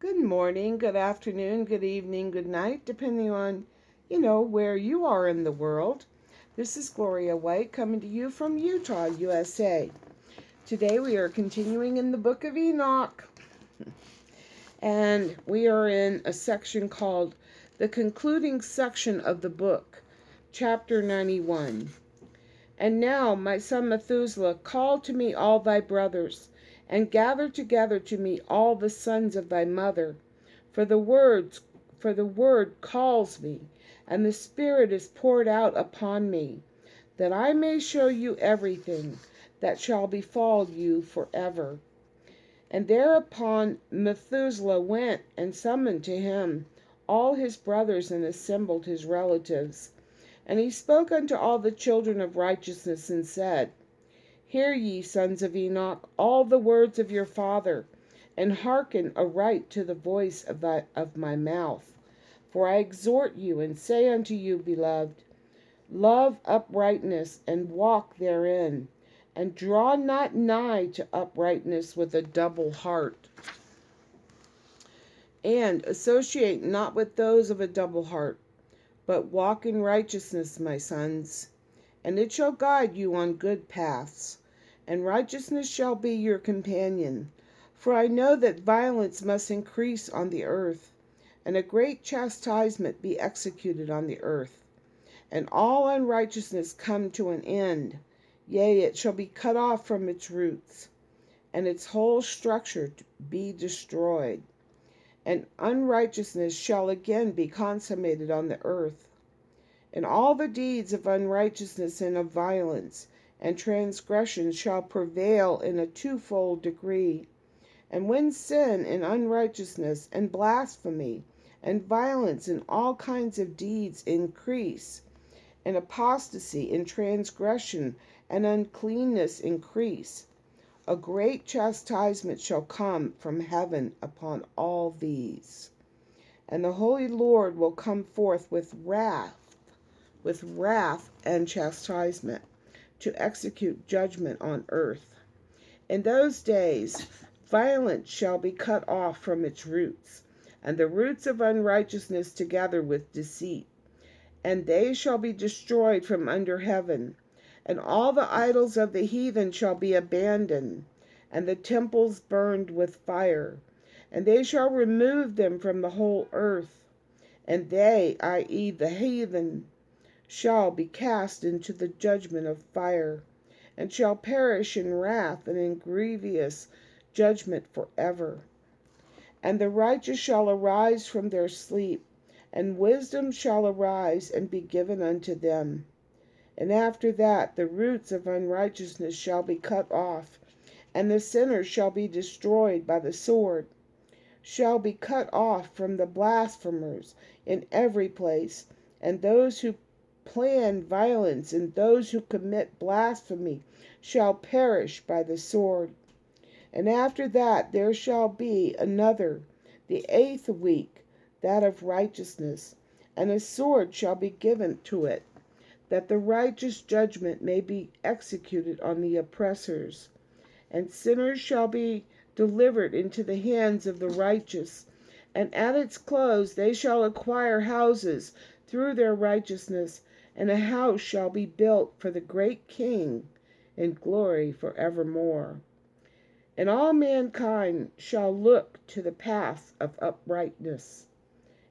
Good morning, good afternoon, good evening, good night, depending on, where you are in the world. This is Gloria White coming to you from Utah, USA. Today we are continuing in the book of Enoch, and we are in a section called the concluding section of the book, chapter 91. And now, my son Methuselah, call to me all thy brothers, and gather together to me all the sons of thy mother. For the word calls me, and the Spirit is poured out upon me, that I may show you everything that shall befall you forever. And thereupon Methuselah went and summoned to him all his brothers and assembled his relatives. And he spoke unto all the children of righteousness and said, Hear ye, sons of Enoch, all the words of your father, and hearken aright to the voice of my mouth. For I exhort you and say unto you, beloved, love uprightness and walk therein, and draw not nigh to uprightness with a double heart, and associate not with those of a double heart, but walk in righteousness, my sons, and it shall guide you on good paths, and righteousness shall be your companion. For I know that violence must increase on the earth, and a great chastisement be executed on the earth, and all unrighteousness come to an end. Yea, it shall be cut off from its roots, and its whole structure be destroyed. And unrighteousness shall again be consummated on the earth. And all the deeds of unrighteousness and of violence and transgression shall prevail in a twofold degree. And when sin and unrighteousness and blasphemy and violence and all kinds of deeds increase, and apostasy and transgression and uncleanness increase, a great chastisement shall come from heaven upon all these. And the Holy Lord will come forth with wrath and chastisement, to execute judgment on earth. In those days violence shall be cut off from its roots, and the roots of unrighteousness together with deceit, and they shall be destroyed from under heaven. And all the idols of the heathen shall be abandoned, and the temples burned with fire, and they shall remove them from the whole earth. And they, i.e., the heathen, shall be cast into the judgment of fire, and shall perish in wrath and in grievous judgment forever. And the righteous shall arise from their sleep, and wisdom shall arise and be given unto them. And after that the roots of unrighteousness shall be cut off, and the sinners shall be destroyed by the sword, shall be cut off from the blasphemers in every place, and those who plan violence and those who commit blasphemy shall perish by the sword. And after that there shall be another, the 8th week, that of righteousness, and a sword shall be given to it, that the righteous judgment may be executed on the oppressors. And sinners shall be delivered into the hands of the righteous, and at its close they shall acquire houses through their righteousness, and a house shall be built for the great King in glory forevermore. And all mankind shall look to the path of uprightness.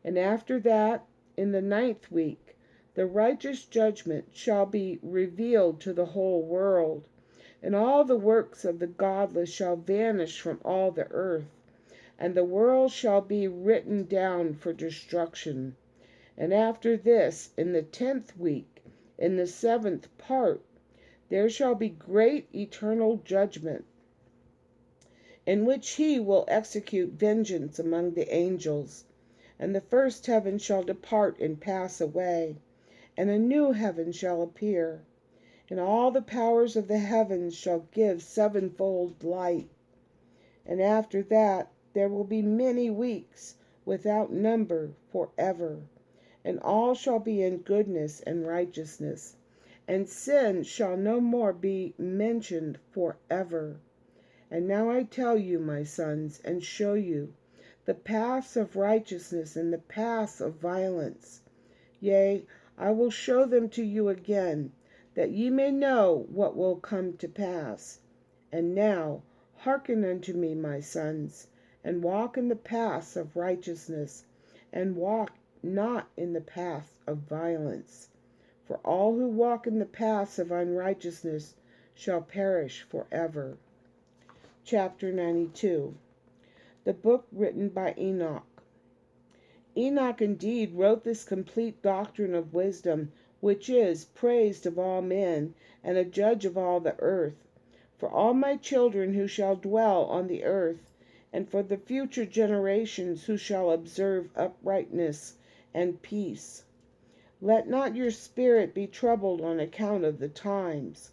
And after that, in the 9th week, the righteous judgment shall be revealed to the whole world, and all the works of the godless shall vanish from all the earth, and the world shall be written down for destruction. And after this, in the 10th week, in the 7th part, there shall be great eternal judgment, in which he will execute vengeance among the angels. And the first heaven shall depart and pass away, and a new heaven shall appear. And all the powers of the heavens shall give sevenfold light. And after that there will be many weeks without number forever. And all shall be in goodness and righteousness, and sin shall no more be mentioned forever. And now I tell you, my sons, and show you the paths of righteousness and the paths of violence. Yea, I will show them to you again, that ye may know what will come to pass. And now hearken unto me, my sons, and walk in the paths of righteousness, and walk not in the paths of violence. For all who walk in the paths of unrighteousness shall perish forever. Chapter 92. The book written by Enoch. Enoch indeed wrote this complete doctrine of wisdom, which is praised of all men, and a judge of all the earth, for all my children who shall dwell on the earth, and for the future generations who shall observe uprightness and peace. Let not your spirit be troubled on account of the times,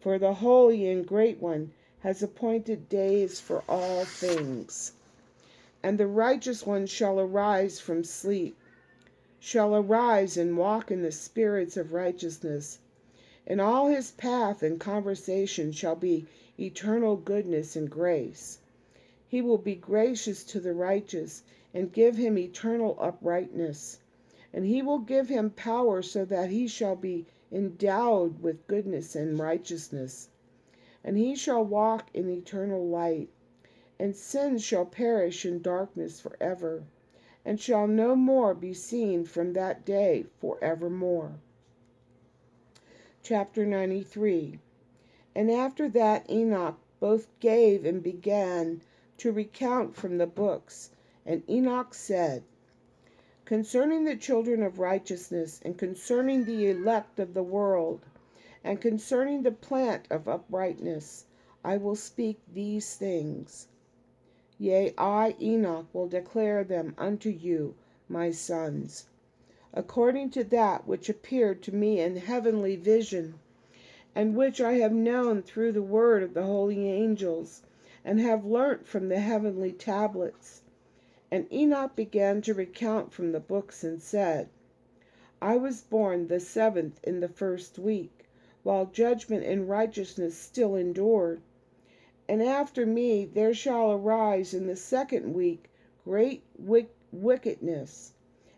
for the Holy and Great One has appointed days for all things. And the righteous one shall arise from sleep, shall arise and walk in the spirits of righteousness. And all his path and conversation shall be eternal goodness and grace. He will be gracious to the righteous, and give him eternal uprightness. And he will give him power so that he shall be endowed with goodness and righteousness. And he shall walk in eternal light. And sin shall perish in darkness forever, and shall no more be seen from that day forevermore. Chapter 93. And after that Enoch both gave and began to recount from the books. And Enoch said, concerning the children of righteousness, and concerning the elect of the world, and concerning the plant of uprightness, I will speak these things. Yea, I, Enoch, will declare them unto you, my sons, according to that which appeared to me in heavenly vision, and which I have known through the word of the holy angels, and have learnt from the heavenly tablets. And Enoch began to recount from the books, and said, I was born the 7th in the 1st week, while judgment and righteousness still endured. And after me there shall arise in the 2nd week great wickedness,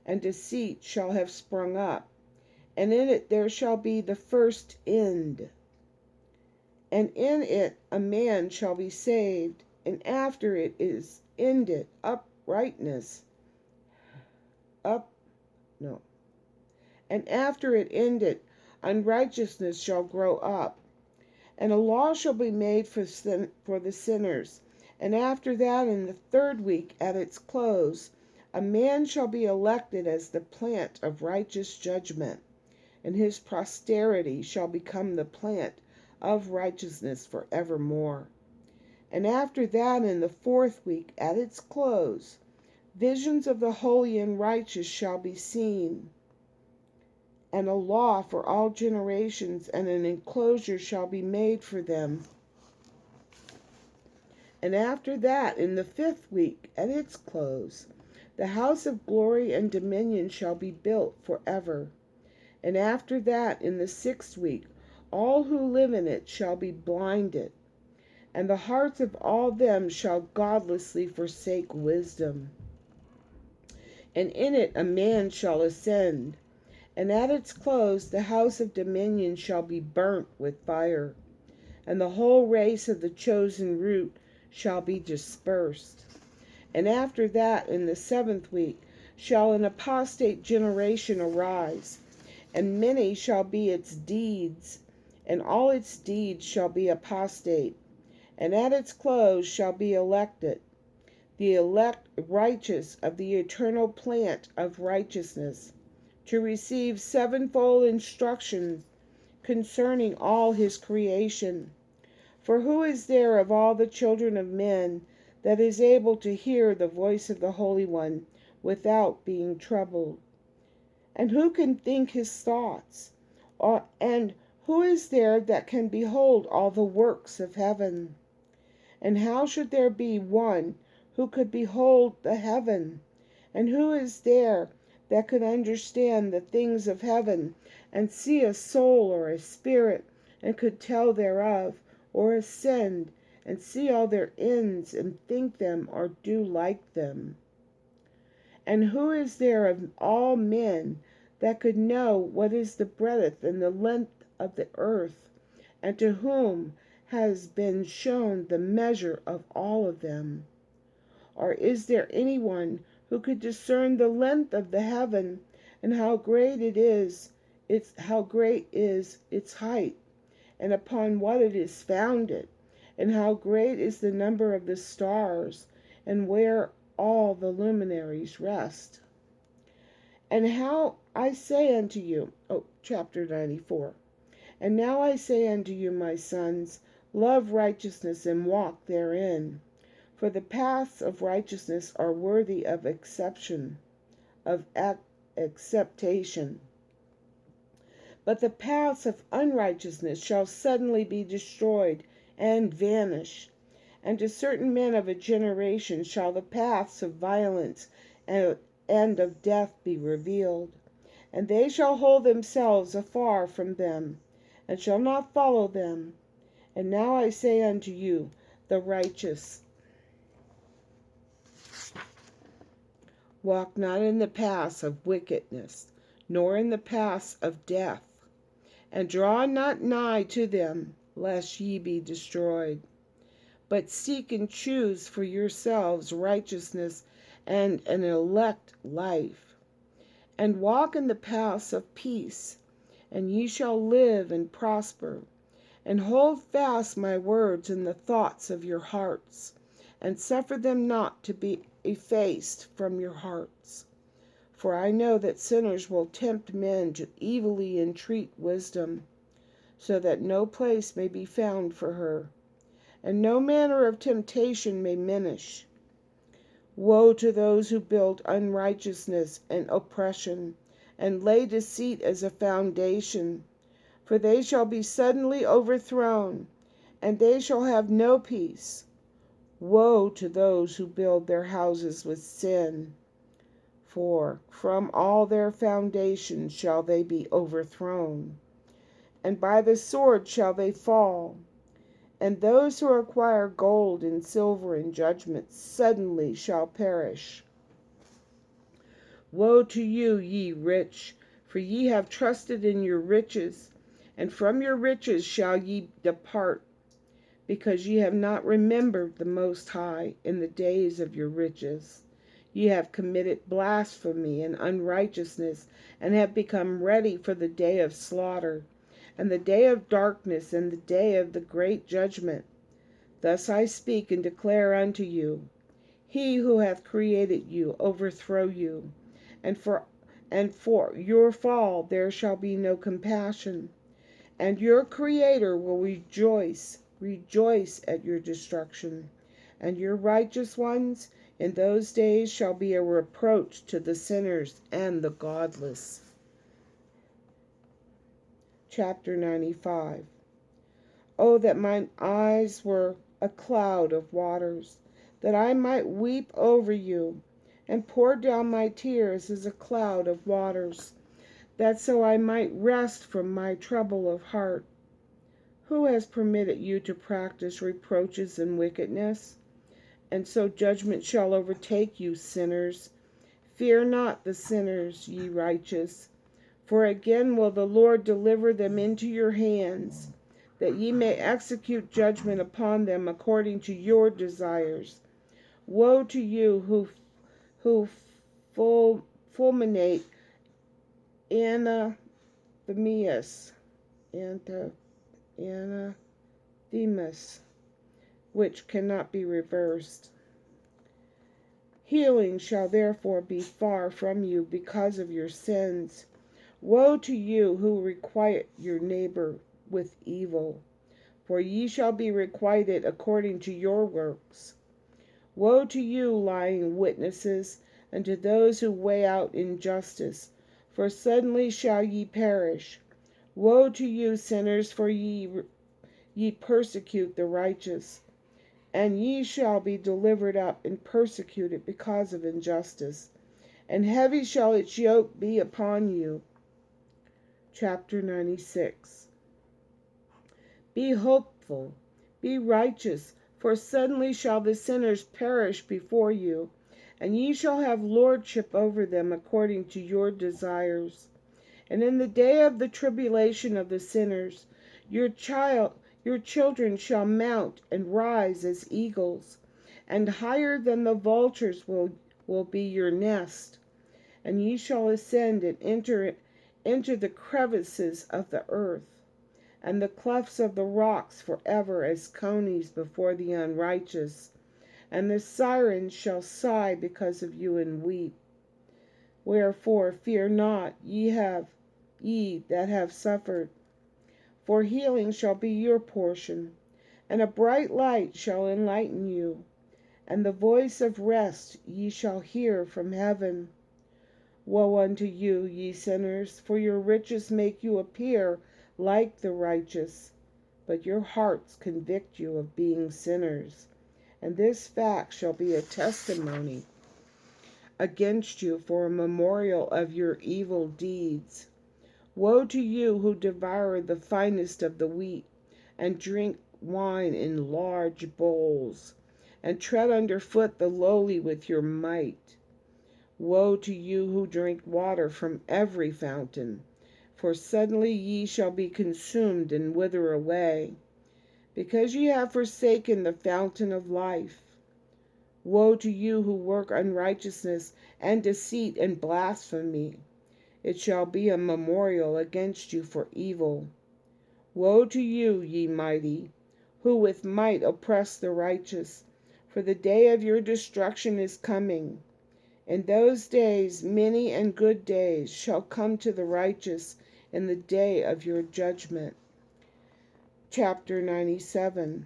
and deceit shall have sprung up, and in it there shall be the first end. And in it a man shall be saved, and after it is ended uprightness. And after it ended, unrighteousness shall grow up. And a law shall be made for the sinners. And after that, in the 3rd week at its close, a man shall be elected as the plant of righteous judgment, and his posterity shall become the plant of righteousness forevermore. And after that, in the 4th week at its close, visions of the holy and righteous shall be seen, and a law for all generations, and an enclosure shall be made for them. And after that, in the 5th week, at its close, the house of glory and dominion shall be built forever. And after that, in the 6th week, all who live in it shall be blinded, and the hearts of all them shall godlessly forsake wisdom. And in it a man shall ascend, and at its close the house of dominion shall be burnt with fire, and the whole race of the chosen root shall be dispersed. And after that, in the 7th week, shall an apostate generation arise, and many shall be its deeds, and all its deeds shall be apostate. And at its close shall be elected, the elect righteous of the eternal plant of righteousness, to receive sevenfold instruction concerning all his creation. For who is there of all the children of men that is able to hear the voice of the Holy One without being troubled? And who can think his thoughts? And who is there that can behold all the works of heaven? And how should there be one who could behold the heaven? And who is there that could understand the things of heaven, and see a soul or a spirit, and could tell thereof, or ascend, and see all their ends, and think them or do like them? And who is there of all men that could know what is the breadth and the length of the earth, and to whom has been shown the measure of all of them? Or is there anyone who could discern the length of the heaven, and how great is its height, and upon what it is founded, and how great is the number of the stars, and where all the luminaries rest? And how I say unto you, chapter 94. And now I say unto you, my sons, love righteousness and walk therein. For the paths of righteousness are worthy of acceptation. But the paths of unrighteousness shall suddenly be destroyed and vanish. And to certain men of a generation shall the paths of violence and of death be revealed. And they shall hold themselves afar from them, and shall not follow them. And now I say unto you, the righteous, walk not in the paths of wickedness, nor in the paths of death, and draw not nigh to them, lest ye be destroyed. But seek and choose for yourselves righteousness and an elect life, and walk in the paths of peace, and ye shall live and prosper. And hold fast my words in the thoughts of your hearts, and suffer them not to be effaced from your hearts. For I know that sinners will tempt men to evilly entreat wisdom, so that no place may be found for her, and no manner of temptation may minish. Woe to those who build unrighteousness and oppression, and lay deceit as a foundation, for they shall be suddenly overthrown, and they shall have no peace. Woe to those who build their houses with sin, for from all their foundations shall they be overthrown, and by the sword shall they fall. And those who acquire gold and silver in judgment suddenly shall perish. Woe to you, ye rich, for ye have trusted in your riches, and from your riches shall ye depart, because ye have not remembered the Most High in the days of your riches. Ye have committed blasphemy and unrighteousness, and have become ready for the day of slaughter, and the day of darkness, and the day of the great judgment. Thus I speak and declare unto you, he who hath created you overthrow you, and for your fall there shall be no compassion, and your Creator will rejoice at your destruction, and your righteous ones in those days shall be a reproach to the sinners and the godless. Chapter 95. Oh, that mine eyes were a cloud of waters, that I might weep over you, and pour down my tears as a cloud of waters, that so I might rest from my trouble of heart. Who has permitted you to practice reproaches and wickedness? And so judgment shall overtake you, sinners. Fear not the sinners, ye righteous, for again will the Lord deliver them into your hands, that ye may execute judgment upon them according to your desires. Woe to you who fulminate anathemas, which cannot be reversed. Healing shall therefore be far from you because of your sins. Woe to you who requite your neighbor with evil, for ye shall be requited according to your works. Woe to you, lying witnesses, and to those who weigh out injustice, for suddenly shall ye perish. Woe to you, sinners, for ye persecute the righteous, and ye shall be delivered up and persecuted because of injustice, and heavy shall its yoke be upon you. Chapter 96. Be hopeful, be righteous, for suddenly shall the sinners perish before you, and ye shall have lordship over them according to your desires. And in the day of the tribulation of the sinners, your children shall mount and rise as eagles, and higher than the vultures will be your nest. And ye shall ascend and enter into the crevices of the earth, and the clefts of the rocks forever as conies before the unrighteous. And the sirens shall sigh because of you and weep. Wherefore fear not, ye that have suffered, for healing shall be your portion, and a bright light shall enlighten you, and the voice of rest ye shall hear from heaven. Woe unto you, ye sinners, for your riches make you appear like the righteous, but your hearts convict you of being sinners, and this fact shall be a testimony against you for a memorial of your evil deeds. Woe to you who devour the finest of the wheat, and drink wine in large bowls, and tread under foot the lowly with your might. Woe to you who drink water from every fountain, for suddenly ye shall be consumed and wither away, because ye have forsaken the fountain of life. Woe to you who work unrighteousness and deceit and blasphemy. It shall be a memorial against you for evil. Woe to you, ye mighty, who with might oppress the righteous, for the day of your destruction is coming. In those days many and good days shall come to the righteous in the day of your judgment. Chapter 97.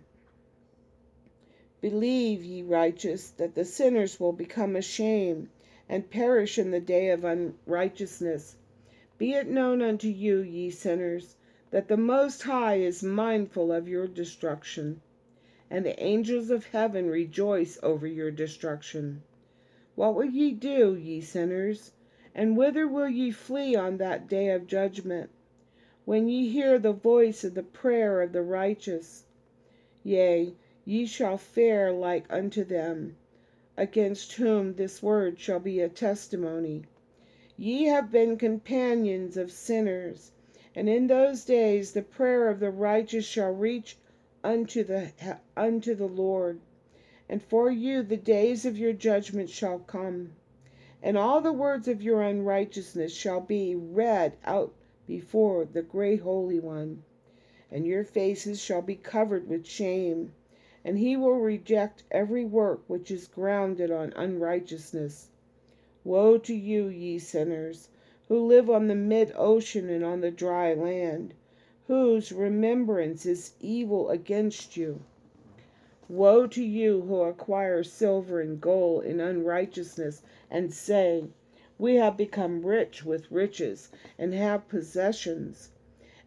Believe, ye righteous, that the sinners will become ashamed and perish in the day of unrighteousness. Be it known unto you, ye sinners, that the Most High is mindful of your destruction, and the angels of heaven rejoice over your destruction. What will ye do, ye sinners? And whither will ye flee on that day of judgment, when ye hear the voice of the prayer of the righteous? Yea, ye shall fare like unto them, against whom this word shall be a testimony. Ye have been companions of sinners, and in those days the prayer of the righteous shall reach unto the Lord. And for you the days of your judgment shall come, and all the words of your unrighteousness shall be read out before the great Holy One. And your faces shall be covered with shame, and he will reject every work which is grounded on unrighteousness. Woe to you, ye sinners, who live on the mid-ocean and on the dry land, whose remembrance is evil against you. Woe to you who acquire silver and gold in unrighteousness, and say, We have become rich with riches, and have possessions,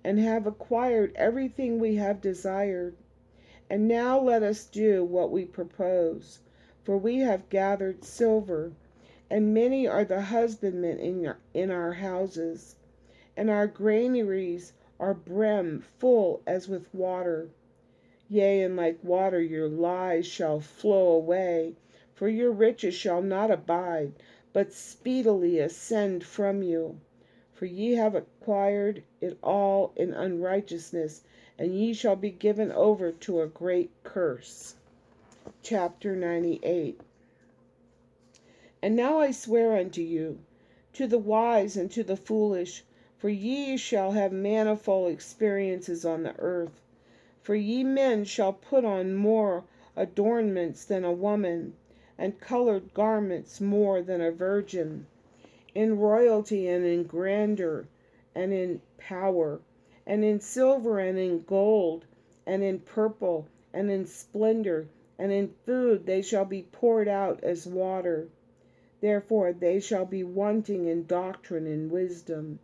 and have acquired everything we have desired. And now let us do what we propose, for we have gathered silver, and many are the husbandmen in our houses, and our granaries are brim full as with water. Yea, and like water your lies shall flow away, for your riches shall not abide, but speedily ascend from you. For ye have acquired it all in unrighteousness, and ye shall be given over to a great curse. Chapter 98. And now I swear unto you, to the wise and to the foolish, for ye shall have manifold experiences on the earth. For ye men shall put on more adornments than a woman, and colored garments more than a virgin, in royalty and in grandeur, and in power, and in silver and in gold, and in purple, and in splendor, and in food they shall be poured out as water. Therefore they shall be wanting in doctrine and wisdom,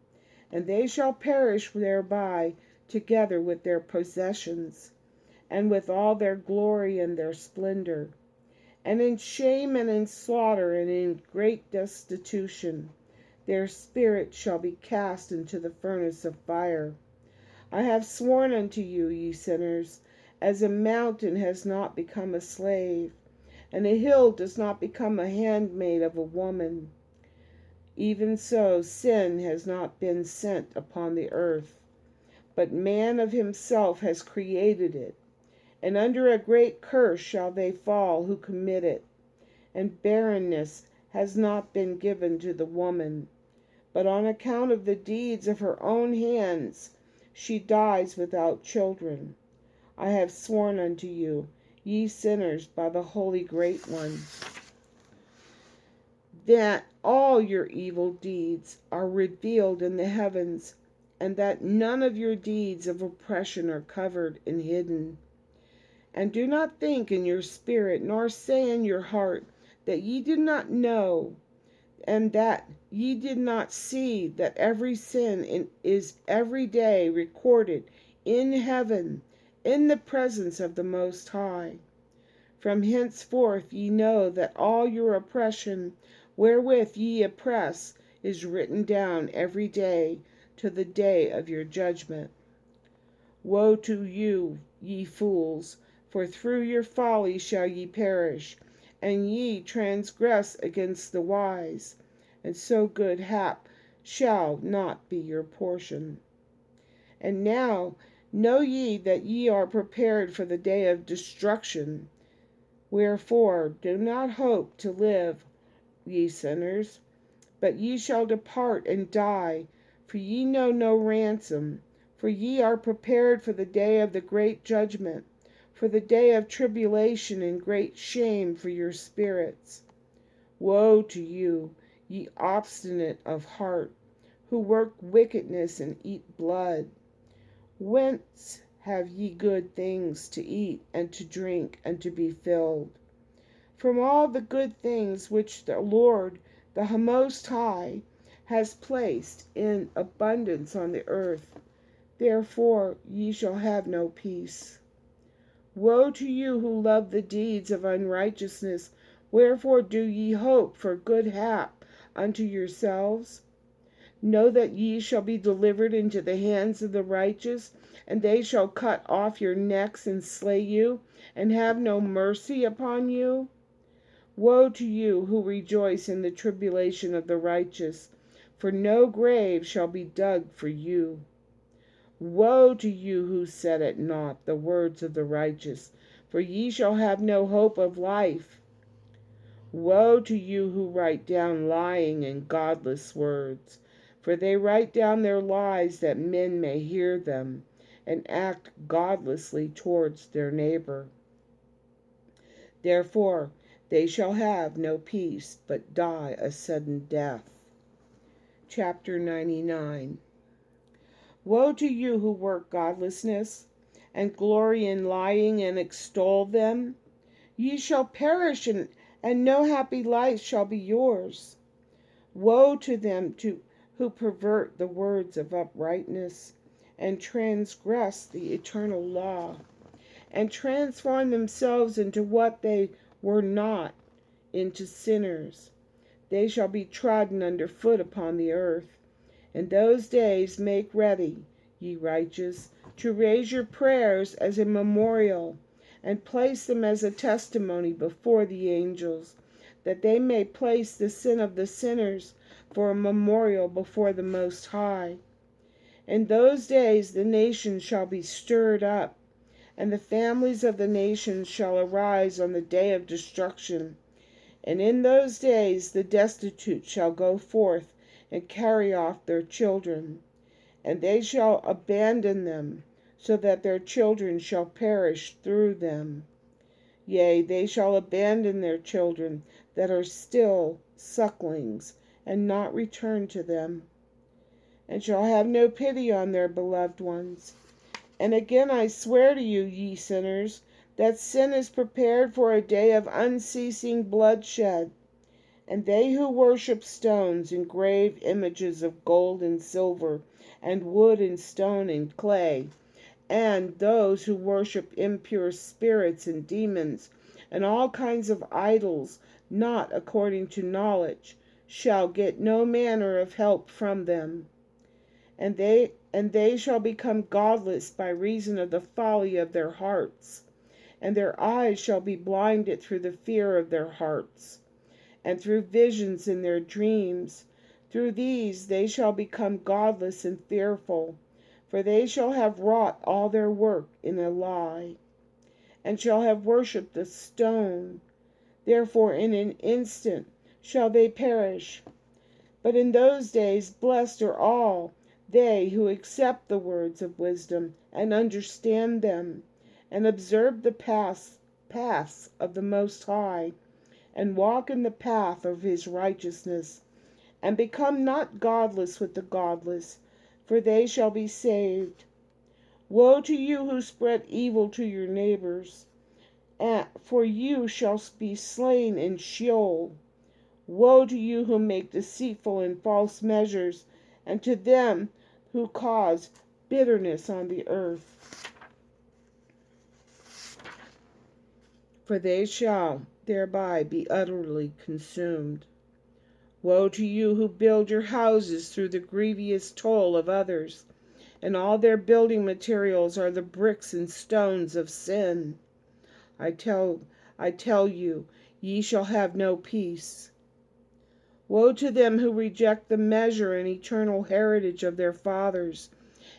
and they shall perish thereby together with their possessions, and with all their glory and their splendor. And in shame and in slaughter and in great destitution their spirit shall be cast into the furnace of fire. I have sworn unto you, ye sinners, as a mountain has not become a slave, and a hill does not become a handmaid of a woman. Even so, sin has not been sent upon the earth, but man of himself has created it. And under a great curse shall they fall who commit it. And barrenness has not been given to the woman, but on account of the deeds of her own hands she dies without children. I have sworn unto you, ye sinners, by the Holy Great One, that all your evil deeds are revealed in the heavens, and that none of your deeds of oppression are covered and hidden. And do not think in your spirit, nor say in your heart, that ye did not know, and that ye did not see that every sin is every day recorded in heaven, in the presence of the Most High. From henceforth ye know that all your oppression wherewith ye oppress is written down every day to the day of your judgment. Woe to you, ye fools, for through your folly shall ye perish, and ye transgress against the wise, and so good hap shall not be your portion. And now know ye that ye are prepared for the day of destruction. Wherefore do not hope to live, ye sinners, but ye shall depart and die, for ye know no ransom. For ye are prepared for the day of the great judgment, for the day of tribulation and great shame for your spirits. Woe to you, ye obstinate of heart, who work wickedness and eat blood. Whence have ye good things to eat and to drink and to be filled? From all the good things which the Lord, the Most High, has placed in abundance on the earth. Therefore ye shall have no peace. Woe to you who love the deeds of unrighteousness, wherefore do ye hope for good hap unto yourselves? Know that ye shall be delivered into the hands of the righteous, and they shall cut off your necks and slay you, and have no mercy upon you. Woe to you who rejoice in the tribulation of the righteous, for no grave shall be dug for you. Woe to you who set at naught the words of the righteous, for ye shall have no hope of life. Woe to you who write down lying and godless words, for they write down their lies that men may hear them, and act godlessly towards their neighbor. Therefore they shall have no peace, but die a sudden death. Chapter 99. Woe to you who work godlessness, and glory in lying, and extol them. Ye shall perish, and no happy life shall be yours. Woe to them who pervert the words of uprightness, and transgress the eternal law, and transform themselves into what they were not, into sinners. They shall be trodden under foot upon the earth. In those days make ready, ye righteous, to raise your prayers as a memorial, and place them as a testimony before the angels, that they may place the sin of the sinners for a memorial before the Most High. In those days the nations shall be stirred up, and the families of the nations shall arise on the day of destruction. And in those days the destitute shall go forth and carry off their children, and they shall abandon them, so that their children shall perish through them. Yea, they shall abandon their children that are still sucklings, and not return to them, and shall have no pity on their beloved ones. And again I swear to you, ye sinners, that sin is prepared for a day of unceasing bloodshed. And they who worship stones, engraved images of gold and silver, and wood and stone and clay, and those who worship impure spirits and demons, and all kinds of idols, not according to knowledge, shall get no manner of help from them. And they shall become godless by reason of the folly of their hearts, and their eyes shall be blinded through the fear of their hearts, and through visions in their dreams. Through these they shall become godless and fearful, for they shall have wrought all their work in a lie, and shall have worshipped the stone. Therefore in an instant shall they perish. But in those days blessed are all they who accept the words of wisdom and understand them, and observe the paths of the Most High, and walk in the path of his righteousness, and become not godless with the godless, for they shall be saved. Woe to you who spread evil to your neighbors, for you shall be slain in Sheol. Woe to you who make deceitful and false measures, and to them who cause bitterness on the earth, for they shall thereby be utterly consumed. Woe to you who build your houses through the grievous toil of others, and all their building materials are the bricks and stones of sin. I tell you, ye shall have no peace. Woe to them who reject the measure and eternal heritage of their fathers,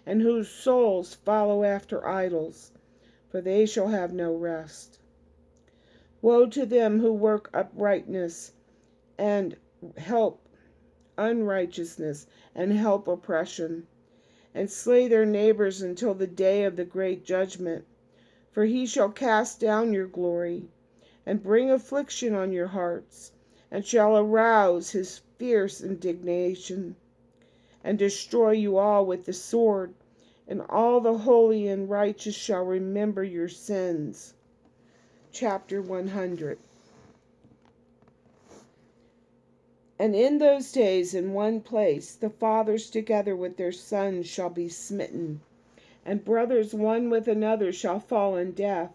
and whose souls follow after idols, for they shall have no rest. Woe to them who work uprightness and help unrighteousness and help oppression, and slay their neighbors until the day of the great judgment. For he shall cast down your glory, and bring affliction on your hearts, and shall arouse his fierce indignation, and destroy you all with the sword, and all the holy and righteous shall remember your sins. Chapter 100. And in those days in one place the fathers together with their sons shall be smitten, and brothers one with another shall fall in death,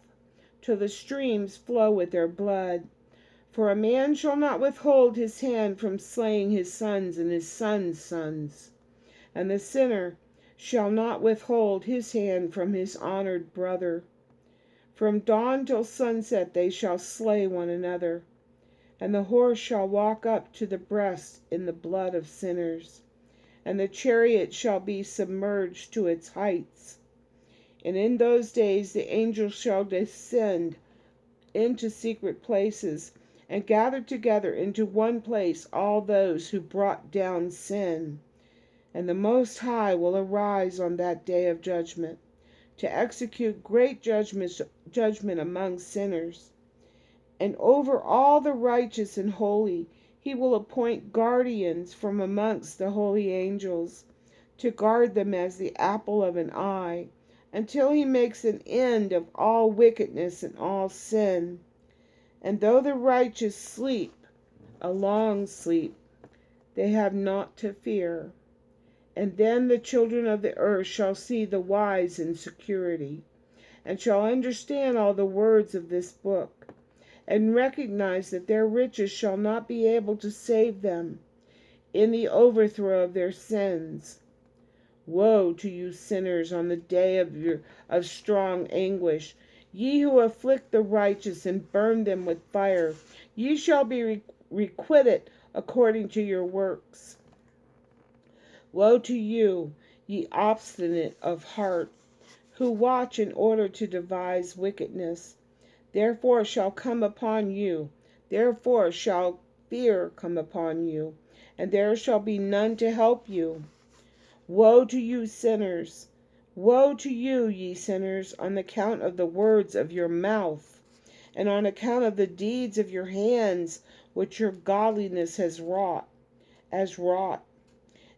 till the streams flow with their blood. For a man shall not withhold his hand from slaying his sons and his sons' sons, and the sinner shall not withhold his hand from his honored brother. From dawn till sunset they shall slay one another, and the horse shall walk up to the breast in the blood of sinners, and the chariot shall be submerged to its heights. And in those days the angels shall descend into secret places, and gather together into one place all those who brought down sin. And the Most High will arise on that day of judgment, to execute great judgment among sinners. And over all the righteous and holy he will appoint guardians from amongst the holy angels, to guard them as the apple of an eye, until he makes an end of all wickedness and all sin. And though the righteous sleep a long sleep, they have naught to fear. And then the children of the earth shall see the wise in security, and shall understand all the words of this book, and recognize that their riches shall not be able to save them in the overthrow of their sins. Woe to you sinners on the day of strong anguish, ye who afflict the righteous and burn them with fire. Ye shall be requited according to your works. Woe to you, ye obstinate of heart, who watch in order to devise wickedness. Therefore shall fear come upon you, and there shall be none to help you. Woe to you sinners! Woe to you, ye sinners, on account of the words of your mouth, and on account of the deeds of your hands, which your godliness has wrought.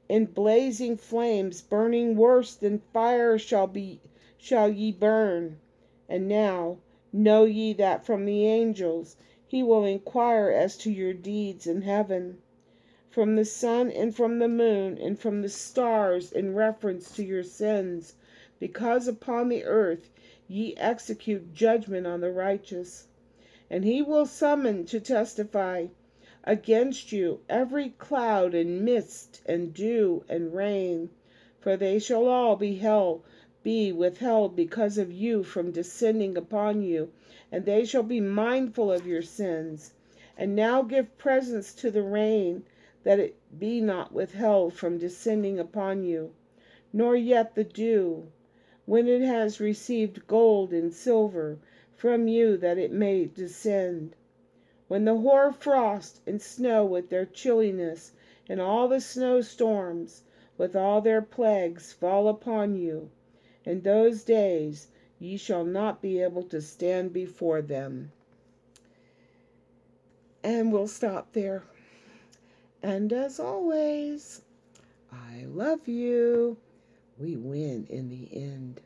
In blazing flames, burning worse than fire, shall ye burn. And now know ye that from the angels he will inquire as to your deeds in heaven, from the sun and from the moon and from the stars, in reference to your sins, because upon the earth ye execute judgment on the righteous. And he will summon to testify against you every cloud and mist and dew and rain, for they shall all be held be withheld because of you from descending upon you, and they shall be mindful of your sins. And now give presents to the rain, that it be not withheld from descending upon you, nor yet the dew, when it has received gold and silver from you, that it may descend. When the hoar frost and snow with their chilliness, and all the snowstorms with all their plagues fall upon you, in those days ye shall not be able to stand before them. And we'll stop there. And as always, I love you. We win in the end.